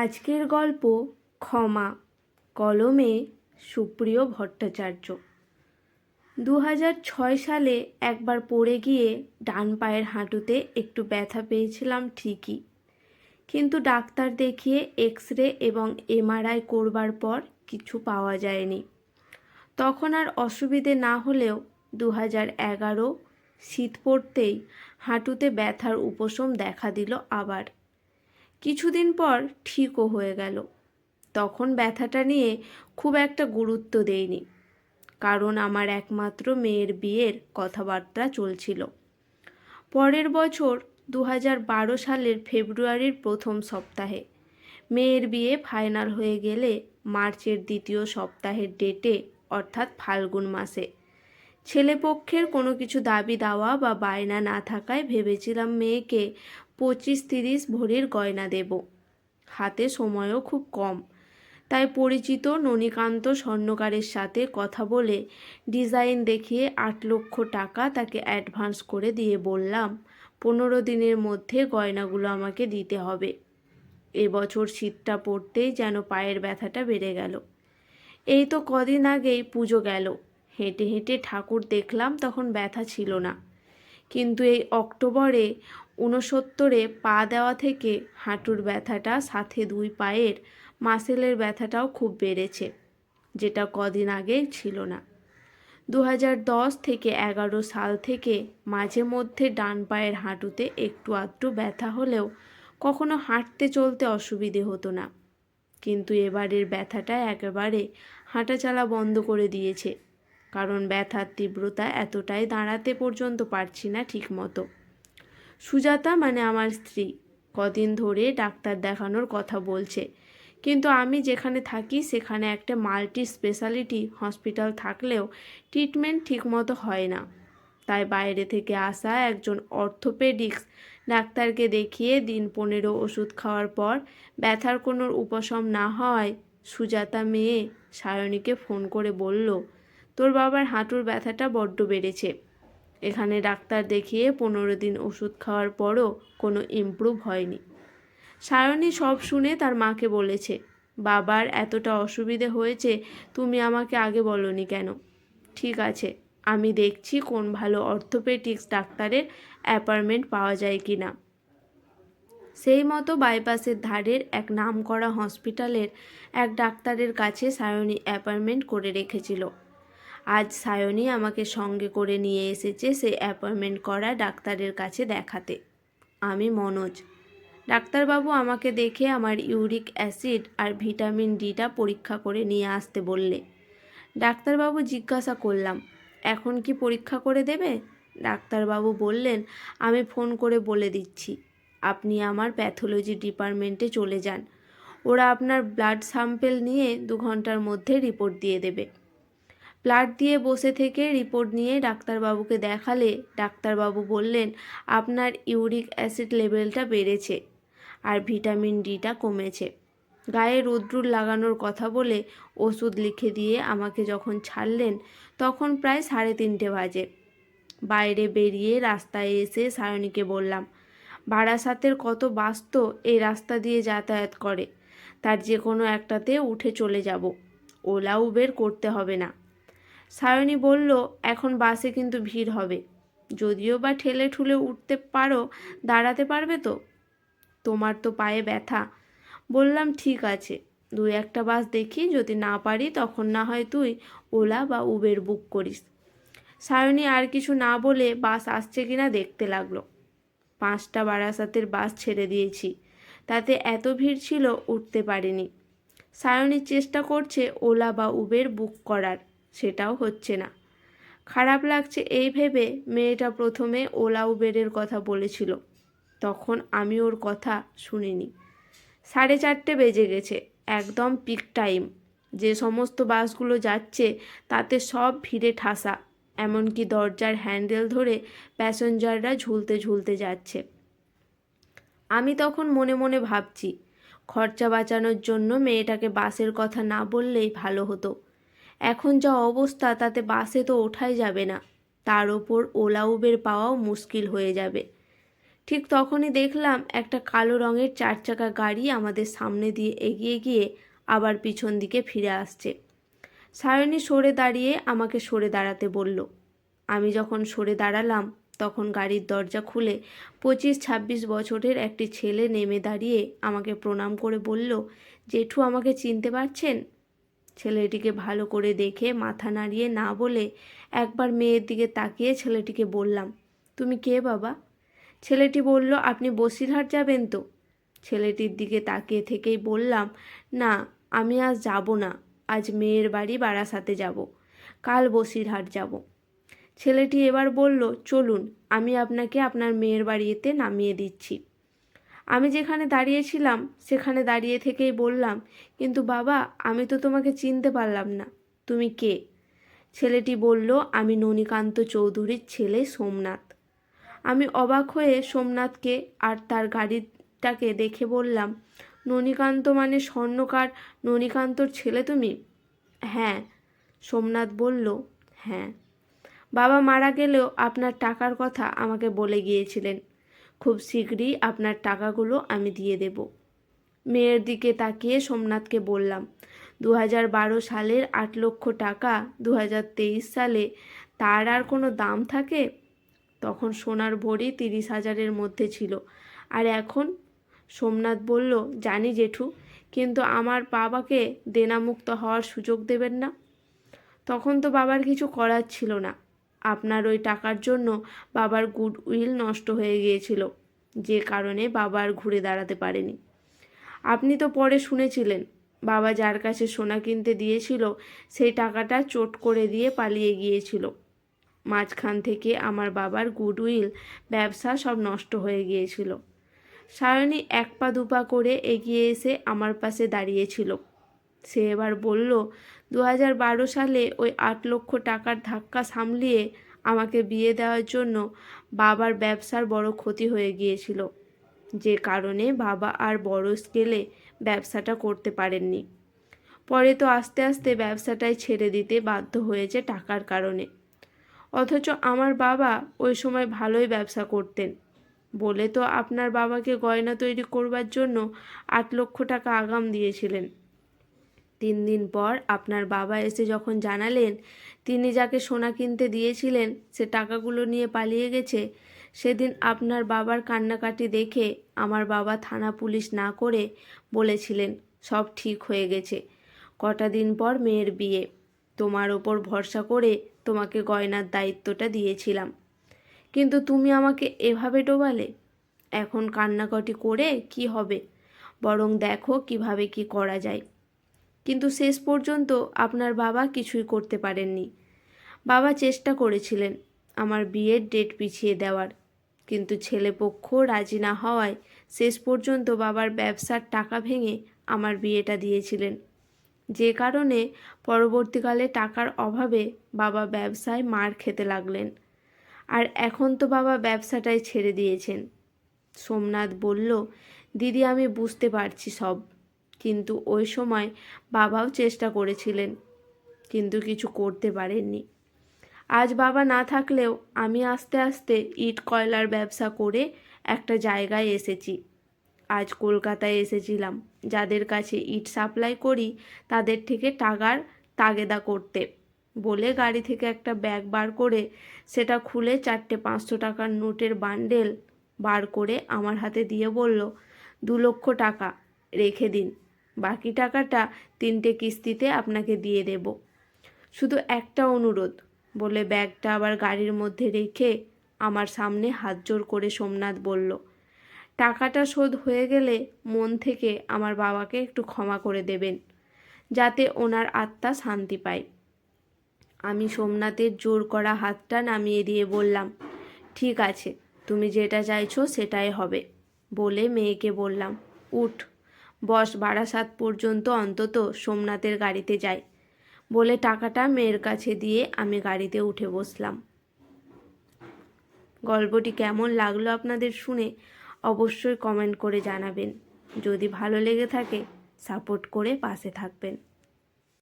আজকের গল্প ক্ষমা, কলমে সুপ্রিয় ভট্টাচার্য। 2006 সালে একবার পড়ে গিয়ে ডান পায়ের হাঁটুতে একটু ব্যথা পেয়েছিলাম ঠিকই, কিন্তু ডাক্তার দেখিয়ে এক্স-রে এবং MRI করবার পর কিছু পাওয়া যায়নি। তখন আর অসুবিধে না হলেও 2011 শীত পড়তেই হাঁটুতে ব্যথার উপশম দেখা দিল আবার। কিছুদিন পর ঠিকও হয়ে গেল। তখন ব্যথাটা নিয়ে খুব একটা গুরুত্ব দেইনি, কারণ আমার একমাত্র মেয়ের বিয়ের কথাবার্তা চলছিল। পরের বছর 2012 সালের ফেব্রুয়ারির প্রথম সপ্তাহে মেয়ের বিয়ে ফাইনাল হয়ে গেলে মার্চের দ্বিতীয় সপ্তাহের ডেটে, অর্থাৎ ফাল্গুন মাসে, ছেলেপক্ষের কোনো কিছু দাবি দাওয়া বা বায়না না থাকায় ভেবেছিলাম মেয়েকে 25-30 ভরির গয়না দেব। হাতে সময়ও খুব কম, তাই পরিচিত ননীকান্ত স্বর্ণকারের সাথে কথা বলে ডিজাইন দেখিয়ে 8 লক্ষ টাকা তাকে অ্যাডভান্স করে দিয়ে বললাম 15 দিনের মধ্যে গয়নাগুলো আমাকে দিতে হবে। এবছর শীতটা পড়তেই যেন পায়ের ব্যথাটা বেড়ে গেল। এই তো কদিন আগেই পুজো গেল, হেঁটে হেঁটে ঠাকুর দেখলাম, তখন ব্যথা ছিল না। কিন্তু এই অক্টোবরে 69-এ পা দেওয়া থেকে হাঁটুর ব্যথাটা, সাথে 2 পায়ের মাসেলের ব্যথাটাও খুব বেড়েছে, যেটা কদিন আগে ছিল না। 2010 থেকে 11 সাল থেকে মাঝে মধ্যে ডান পায়ের হাঁটুতে একটু আধটু ব্যথা হলেও কখনো হাঁটতে চলতে অসুবিধে হতো না, কিন্তু এবারের ব্যথাটা একেবারে হাঁটাচলা বন্ধ করে দিয়েছে, কারণ ব্যথার তীব্রতা এতটাই দাঁড়াতে পর্যন্ত পারছি না ঠিক মতো। সুজাতা, মানে আমার স্ত্রী, কদিন ধরে ডাক্তার দেখানোর কথা বলছে, কিন্তু আমি যেখানে থাকি সেখানে একটা মাল্টি স্পেশালিটি হসপিটাল থাকলেও ট্রিটমেন্ট ঠিকমতো হয় না। তাই বাইরে থেকে আসা একজন অর্থোপেডিক্স ডাক্তারকে দেখিয়ে দিন 15 ওষুধ খাওয়ার পর ব্যথার কোনো উপশম না হওয়ায় সুজাতা মেয়ে সায়নীকে ফোন করে বলল, তোর বাবার হাঁটুর ব্যথাটা বড্ড বেড়েছে। এখানে ডাক্তার দেখিয়ে 15 দিন ওষুধ খাওয়ার পরও কোনো ইমপ্রুভ হয়নি। সায়নী সব শুনে তার মাকে বলেছে, বাবার এতটা অসুবিধে হয়েছে, তুমি আমাকে আগে বলনি কেন? ঠিক আছে, আমি দেখছি কোন ভালো অর্থোপেডিক্স ডাক্তারের অ্যাপয়েন্টমেন্ট পাওয়া যায় কি না। সেই মতো বাইপাসের ধারের এক নামকরা হসপিটালের এক ডাক্তারের কাছে সায়নী অ্যাপয়েন্টমেন্ট করে রেখেছিল। আজ সায়নী আমাকে সঙ্গে করে নিয়ে এসেছে সেই অ্যাপয়েন্টমেন্ট করা ডাক্তারের কাছে দেখাতে। আমি মনোজ। ডাক্তারবাবু আমাকে দেখে আমার ইউরিক অ্যাসিড আর ভিটামিন ডিটা পরীক্ষা করে নিয়ে আসতে বললে। ডাক্তারবাবু জিজ্ঞাসা করলাম, এখন কি পরীক্ষা করে দেবে? ডাক্তারবাবু বললেন, আমি ফোন করে বলে দিচ্ছি, আপনি আমার প্যাথোলজি ডিপার্টমেন্টে চলে যান, ওরা আপনার ব্লাড স্যাম্পেল নিয়ে 2 ঘন্টার মধ্যে রিপোর্ট দিয়ে দেবে। ব্লাড দিয়ে বসে থেকে রিপোর্ট নিয়ে ডাক্তারবাবুকে দেখালে ডাক্তারবাবু বললেন, আপনার ইউরিক অ্যাসিড লেভেলটা বেড়েছে আর ভিটামিন ডিটা কমেছে। গায়ে রোদ্দুর লাগানোর কথা বলে ওষুধ লিখে দিয়ে আমাকে যখন ছাড়লেন তখন প্রায় 3:30 বাজে। বাইরে বেরিয়ে রাস্তায় এসে সায়নীকে বললাম, বারাসাতের কত বাস তো এই রাস্তা দিয়ে যাতায়াত করে, তার যে কোনো একটাতে উঠে চলে যাব, ওলা উবের করতে হবে না। সায়নী বলল, এখন বাসে কিন্তু ভিড় হবে, যদিও বা ঠেলে ঠুলে উঠতে পারো, দাঁড়াতে পারবে তো? তোমার তো পায়ে ব্যথা। বললাম, ঠিক আছে, 2-1টা বাস দেখি, যদি না পারি তখন না হয় তুই ওলা বা উবের বুক করিস। সায়নী আর কিছু না বলে বাস আসছে কিনা দেখতে লাগলো। 5টা বারাসাতের বাস ছেড়ে দিয়েছি, তাতে এত ভিড় ছিল উঠতে পারিনি। সায়নী চেষ্টা করছে ওলা বা উবের বুক করার, সেটাও হচ্ছে না। খারাপ লাগছে এই ভেবে মেয়েটা প্রথমে ওলা উবেরের কথা বলেছিল, তখন আমি ওর কথা শুনিনি। 4:30 বেজে গেছে, একদম পিক টাইম। যে সমস্ত বাসগুলো যাচ্ছে তাতে সব ভিড়ে ঠাসা, এমনকি দরজার হ্যান্ডেল ধরে প্যাসেঞ্জাররা ঝুলতে ঝুলতে যাচ্ছে। আমি তখন মনে মনে ভাবছি, খরচা বাঁচানোর জন্য মেয়েটাকে বাসের কথা না বললেই ভালো হতো। এখন যা অবস্থা তাতে বাসে তো ওঠাই যাবে না, তার ওপর ওলা উবের পাওয়াও মুশকিল হয়ে যাবে। ঠিক তখনই দেখলাম একটা কালো রঙের 4 চাকা গাড়ি আমাদের সামনে দিয়ে এগিয়ে গিয়ে আবার পিছন দিকে ফিরে আসছে। সায়নী সরে দাঁড়িয়ে আমাকে সরে দাঁড়াতে বলল। আমি যখন সরে দাঁড়ালাম তখন গাড়ির দরজা খুলে 25-26 বছরের একটি ছেলে নেমে দাঁড়িয়ে আমাকে প্রণাম করে বলল, জেঠু আমাকে চিনতে পারছেন? ছেলেটিকে ভালো করে দেখে মাথা নাড়িয়ে না বলে একবার মেয়ের দিকে তাকিয়ে ছেলেটিকে বললাম, তুমি কে বাবা? ছেলেটি বলল, আপনি বসিরহাট যাবেন তো? ছেলেটির দিকে তাকিয়ে থেকেই বললাম, না আমি আজ যাব না, আজ মেয়ের বাড়ি বারাসাতে যাব, কাল বসিরহাট যাব। ছেলেটি এবার বলল, চলুন আমি আপনাকে আপনার মেয়ের বাড়িতে নামিয়ে দিচ্ছি। আমি যেখানে দাঁড়িয়েছিলাম সেখানে দাঁড়িয়ে থেকেই বললাম, কিন্তু বাবা আমি তো তোমাকে চিনতে পারলাম না, তুমি কে? ছেলেটি বলল, আমি ননীকান্ত চৌধুরীর ছেলে সোমনাথ। আমি অবাক হয়ে সোমনাথকে আর তার গাড়িটাকে দেখে বললাম, ননীকান্ত মানে স্বর্ণকার ননীকান্তর ছেলে তুমি? হ্যাঁ। সোমনাথ বলল, হ্যাঁ। বাবা মারা গেলেও আপনার টাকার কথা আমাকে বলে গিয়েছিলেন, খুব শীঘ্রই আপনার টাকাগুলো আমি দিয়ে দেব। মেয়ের দিকে তাকিয়ে সোমনাথকে বললাম, 2012 সালের 8 লক্ষ টাকা 2023 সালে তার আর কোনো দাম থাকে? তখন সোনার ভরি 30,000-এর মধ্যে ছিল, আর এখন? সোমনাথ বলল, জানি জেঠু, কিন্তু আমার বাবাকে দেনামুক্ত হওয়ার সুযোগ দেবেন না? তখন তো বাবার কিছু করার ছিল না, আপনার ওই টাকার জন্য বাবার গুডউইল নষ্ট হয়ে গিয়েছিল, যে কারণে বাবা আর ঘুরে দাঁড়াতে পারেনি। আপনি তো পরে শুনেছিলেন বাবা যার কাছে সোনা কিনতে দিয়েছিল সেই টাকাটা চোট করে দিয়ে পালিয়ে গিয়েছিল। মাঝখান থেকে আমার বাবার গুডউইল ব্যবসা সব নষ্ট হয়ে গিয়েছিল। সায়নী 1 পা 2 পা করে এগিয়ে এসে আমার পাশে দাঁড়িয়েছিল। সে এবার বলল, 2012 সালে ওই 8 লক্ষ টাকার ধাক্কা সামলিয়ে আমাকে বিয়ে দেওয়ার জন্য বাবার ব্যবসার বড় ক্ষতি হয়ে গিয়েছিল, যে কারণে বাবা আর বড় স্কেলে ব্যবসাটা করতে পারেননি। পরে তো আস্তে আস্তে ব্যবসাটাই ছেড়ে দিতে বাধ্য হয়েছে টাকার কারণে। অথচ আমার বাবা ওই সময় ভালোই ব্যবসা করতেন বলে তো আপনার বাবাকে গয়না তৈরি করবার জন্য 8 লক্ষ টাকা আগাম দিয়েছিলেন। 3 দিন পর আপনার বাবা এসে যখন জানালেন তিনি যাকে সোনা কিনতে দিয়েছিলেন সে টাকাগুলো নিয়ে পালিয়ে গেছে, সেদিন আপনার বাবার কান্নাকাটি দেখে আমার বাবা থানা পুলিশ না করে বলেছিলেন সব ঠিক হয়ে গেছে, কটা দিন পর মেয়ের বিয়ে, তোমার ওপর ভরসা করে তোমাকে গয়নার দায়িত্বটা দিয়েছিলাম, কিন্তু তুমি আমাকে এভাবে ডোবালে। এখন কান্নাকাটি করে কি হবে, বরং দেখো কিভাবে কি করা যায়। কিন্তু শেষ পর্যন্ত আপনার বাবা কিছুই করতে পারেননি। বাবা চেষ্টা করেছিলেন আমার বিয়ের ডেট পিছিয়ে দেওয়ার, কিন্তু ছেলেপক্ষ রাজি না হওয়ায় শেষ পর্যন্ত বাবার ব্যবসার টাকা ভেঙে আমার বিয়েটা দিয়েছিলেন, যে কারণে পরবর্তীকালে টাকার অভাবে বাবা ব্যবসায় মার খেতে লাগলেন। আর এখন তো বাবা ব্যবসাটাই ছেড়ে দিয়েছেন। সোমনাথ বলল, দিদি আমি বুঝতে পারছি সব, কিন্তু ওই সময় বাবাও চেষ্টা করেছিলেন, কিন্তু কিছু করতে পারেননি। আজ বাবা না থাকলেও আমি আস্তে আস্তে ইট কয়লার ব্যবসা করে একটা জায়গায় এসেছি। আজ কলকাতায় এসেছিলাম যাদের কাছে ইট সাপ্লাই করি তাদের থেকে টাকার তাগেদা করতে, বলে গাড়ি থেকে একটা ব্যাগ বার করে সেটা খুলে 4টে 500 টাকার নোটের বান্ডেল বার করে আমার হাতে দিয়ে বলল, 2 লক্ষ টাকা রেখে দিন, বাকি টাকাটা 3টে কিস্তিতে আপনাকে দিয়ে দেব। শুধু একটা অনুরোধ, বলে ব্যাগটা আবার গাড়ির মধ্যে রেখে আমার সামনে হাত জোর করে সোমনাথ বলল, টাকাটা শোধ হয়ে গেলে মন থেকে আমার বাবাকে একটু ক্ষমা করে দেবেন, যাতে ওনার আত্মা শান্তি পায়। আমি সোমনাথের জোর করা হাতটা নামিয়ে দিয়ে বললাম, ঠিক আছে, তুমি যেটা চাইছো সেটাই হবে। বলে মেয়েকে বললাম, উঠ, বস বারাসাত পর্যন্ত অন্তত সোমনাথের গাড়িতে যাই। বলে টাকাটা মেয়ের কাছে দিয়ে আমি গাড়িতে উঠে বসলাম। গল্পটি কেমন লাগলো আপনাদের শুনে অবশ্যই কমেন্ট করে জানাবেন। যদি ভালো লেগে থাকে সাপোর্ট করে পাশে থাকবেন।